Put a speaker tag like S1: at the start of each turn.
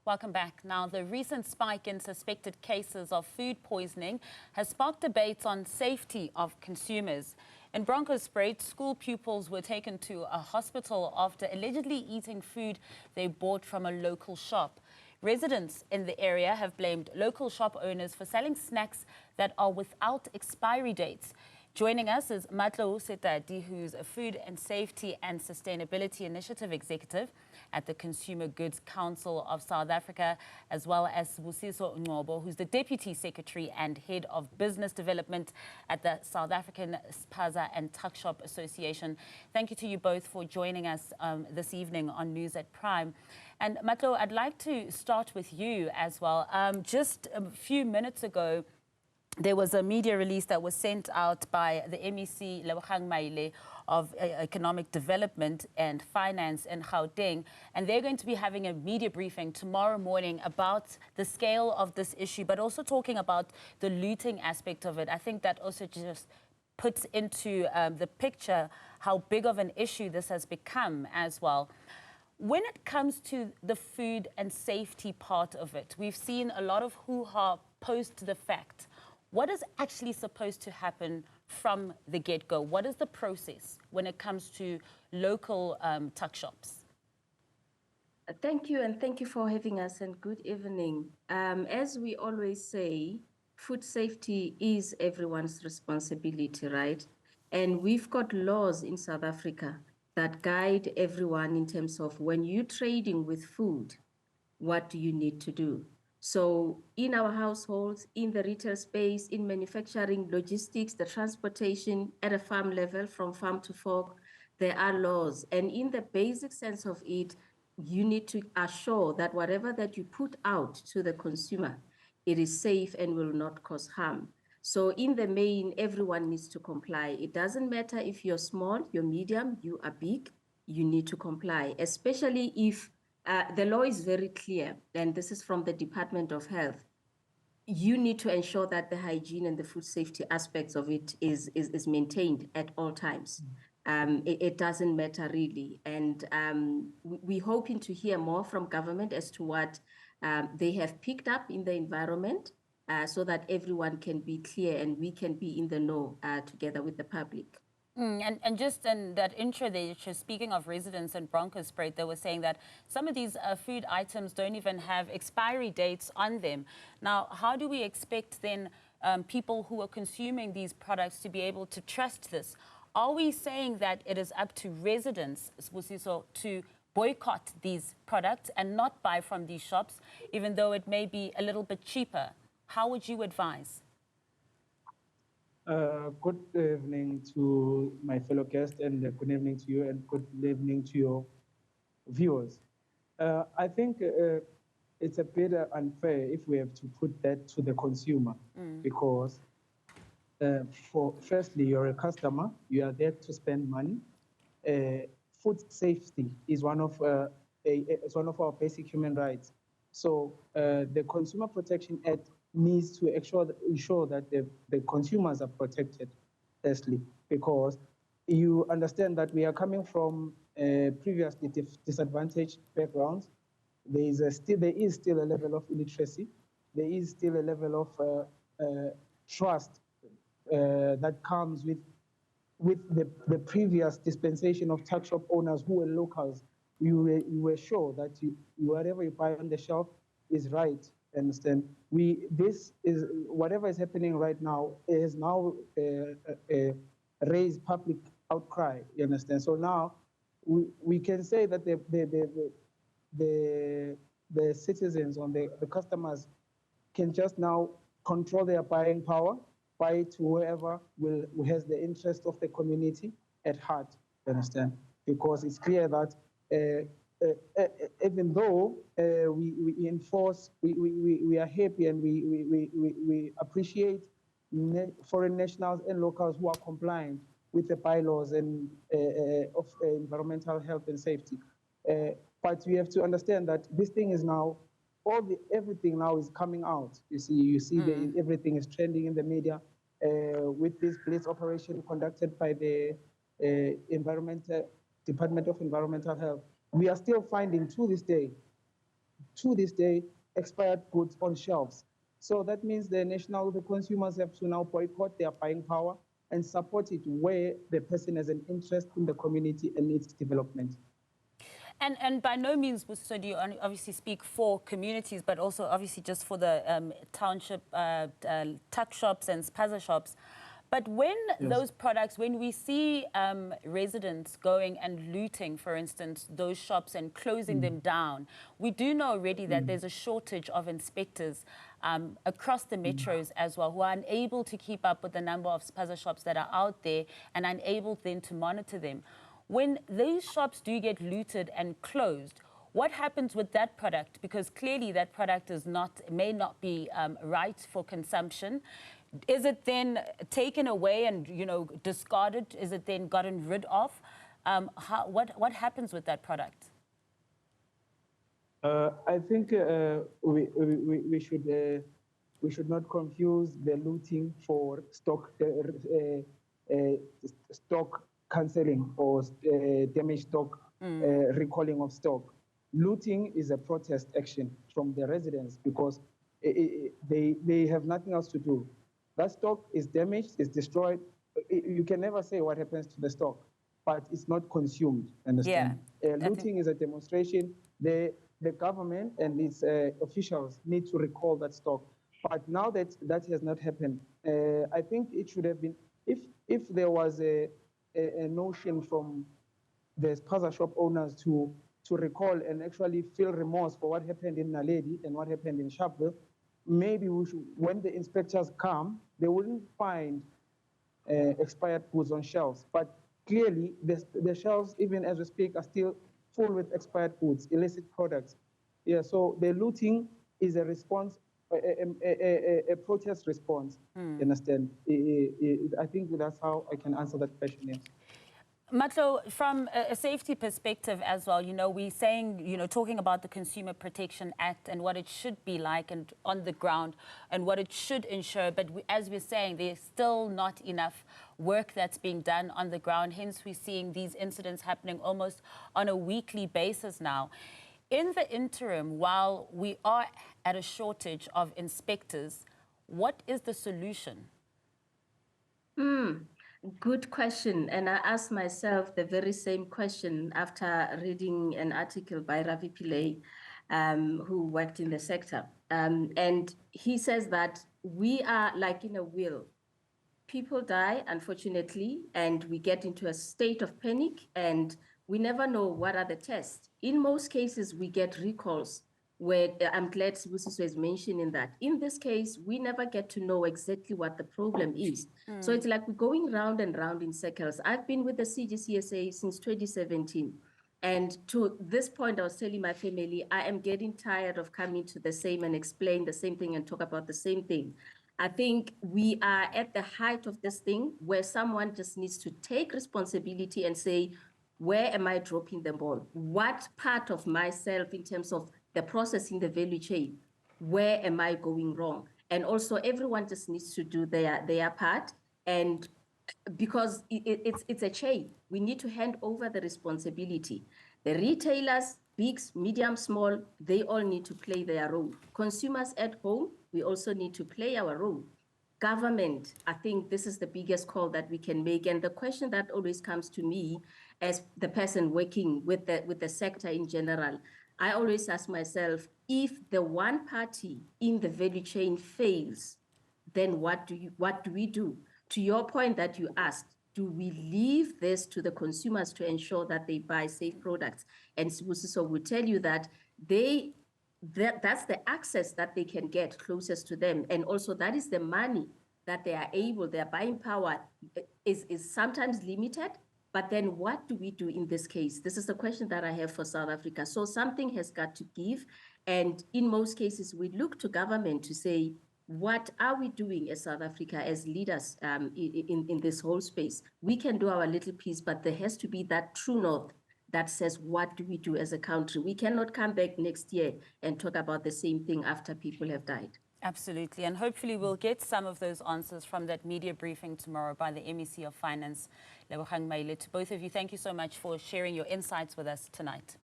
S1: Welcome back. Now, the recent spike in suspected cases of food poisoning has sparked debates on safety of consumers. In Bronkhorstspruit, school pupils were taken to a hospital after allegedly eating food they bought from a local shop. Residents in the area have blamed local shop owners for selling snacks that are without expiry dates. Joining us is Matlou, Setati, who's a Food and Safety and Sustainability Initiative Executive at the Consumer Goods Council of South Africa, as well as Sibusiso, Ngcobo, who's the Deputy Secretary and Head of Business Development at the South African Spaza and Tuckshop Association. Thank you to you both for joining us this evening on News at Prime. And Matlou, I'd like to start with you as well. Just a few minutes ago, there was a media release that was sent out by the MEC Lebogang Maile of Economic Development and Finance in Gauteng, and they're going to be having a media briefing tomorrow morning about the scale of this issue, but also talking about the looting aspect of it. I think that also just puts into the picture how big of an issue this has become as well. When it comes to the food and safety part of it, we've seen a lot of hoo-ha post the fact. What is actually supposed to happen from the get-go? What is the process when it comes to local tuck shops?
S2: Thank you, and thank you for having us, and good evening. As we always say, food safety is everyone's responsibility, right? And we've got laws in South Africa that guide everyone in terms of when you're trading with food, what do you need to do? So in our households, in the retail space, in manufacturing, logistics, the transportation at a farm level, from farm to fork, there are laws. And in the basic sense of it, you need to assure that whatever that you put out to the consumer, it is safe and will not cause harm. So in the main, everyone needs to comply. It doesn't matter if you're small, you're medium, you are big, you need to comply, especially if the law is very clear, and this is from the Department of Health. You need to ensure that the hygiene and the food safety aspects of it is maintained at all times. It doesn't matter really. And we're hoping to hear more from government as to what they have picked up in the environment so that everyone can be clear and we can be in the know together with the public.
S1: And just in that intro there, just speaking of residents in Bronkhorstspruit, they were saying that some of these food items don't even have expiry dates on them. Now, how do we expect then people who are consuming these products to be able to trust this? Are we saying that it is up to residents, Sibusiso, to boycott these products and not buy from these shops, even though it may be a little bit cheaper? How would you advise?
S3: Good evening to my fellow guests, and good evening to you, and good evening to your viewers. I think it's a bit unfair if we have to put that to the consumer, because firstly, you're a customer, you are there to spend money. Food safety is one of our basic human rights. So the Consumer Protection Act needs to ensure that the consumers are protected, firstly, because you understand that we are coming from previously disadvantaged backgrounds. There is still a level of illiteracy. There is still a level of trust that comes with the previous dispensation of tuck shop owners who were locals. You were sure that whatever you buy on the shelf is right. Understand? This is whatever is happening right now is now raised public outcry. You understand? So now we can say that the citizens or the customers can just now control their buying power, buy to whoever who has the interest of the community at heart. You understand? Because it's clear that even though we enforce, we are happy and we appreciate foreign nationals and locals who are compliant with the bylaws and of environmental health and safety. But we have to understand that this thing is now, everything now is coming out. You see everything is trending in the media with this blitz operation conducted by the Department of Environmental Health. We are still finding to this day to this day, expired goods on shelves. So that means the consumers have to now boycott their buying power and support it where the person has an interest in the community and its development.
S1: And by no means so do you obviously speak for communities, but also obviously just for the township tuck shops and Spaza shops. But when those products, when we see residents going and looting, for instance, those shops and closing them down, we do know already that there's a shortage of inspectors across the metros as well, who are unable to keep up with the number of Spaza shops that are out there and unable then to monitor them. When these shops do get looted and closed, what happens with that product? Because clearly that product may not be right for consumption. Is it then taken away and, discarded? Is it then gotten rid of? What happens with that product?
S3: I think we should not confuse the looting for stock cancelling or damaged stock, recalling of stock. Looting is a protest action from the residents because they have nothing else to do. That stock is damaged, is destroyed. You can never say what happens to the stock, but it's not consumed, understand? Yeah, looting is a demonstration. The government and its officials need to recall that stock. But now that that has not happened, I think it should have been, if there was a notion from the Spaza shop owners to recall and actually feel remorse for what happened in Naledi and what happened in Sharpeville, maybe we should, when the inspectors come, they wouldn't find expired goods on shelves. But clearly, the shelves, even as we speak, are still full with expired goods, illicit products. Yeah, so the looting is a response, a protest response, you understand? I think that's how I can answer that question, yes.
S1: Matlou, from a safety perspective as well, we're saying, talking about the Consumer Protection Act and what it should be like and on the ground and what it should ensure. But as we're saying, there's still not enough work that's being done on the ground. Hence, we're seeing these incidents happening almost on a weekly basis now. In the interim, while we are at a shortage of inspectors, what is the solution?
S2: Good question. And I asked myself the very same question after reading an article by Ravi Pillay, who worked in the sector. And he says that we are like in a wheel. People die, unfortunately, and we get into a state of panic, and we never know what are the tests. In most cases, we get recalls, where I'm glad Sibusiso is mentioning that. In this case, we never get to know exactly what the problem is. So it's like we're going round and round in circles. I've been with the CGCSA since 2017. And to this point, I was telling my family, I am getting tired of coming to the same and explain the same thing and talk about the same thing. I think we are at the height of this thing where someone just needs to take responsibility and say, where am I dropping the ball? What part of myself in terms of the process in the value chain, where am I going wrong? And also everyone just needs to do their part. And because it's a chain, we need to hand over the responsibility. The retailers, big, medium, small, they all need to play their role. Consumers at home, we also need to play our role. Government, I think this is the biggest call that we can make. And the question that always comes to me as the person working with the sector in general, I always ask myself, if the one party in the value chain fails, then what do we do? To your point that you asked, do we leave this to the consumers to ensure that they buy safe products? And Sibusiso will tell you that that's the access that they can get closest to them. And also that is the money that they are able, their buying power is sometimes limited. But then what do we do in this case? This is the question that I have for South Africa. So something has got to give. And in most cases, we look to government to say, what are we doing as South Africa, as leaders in this whole space? We can do our little piece, but there has to be that true north that says, what do we do as a country? We cannot come back next year and talk about the same thing after people have died.
S1: Absolutely. And hopefully we'll get some of those answers from that media briefing tomorrow by the MEC of Finance, Lebogang Maile. To both of you, thank you so much for sharing your insights with us tonight.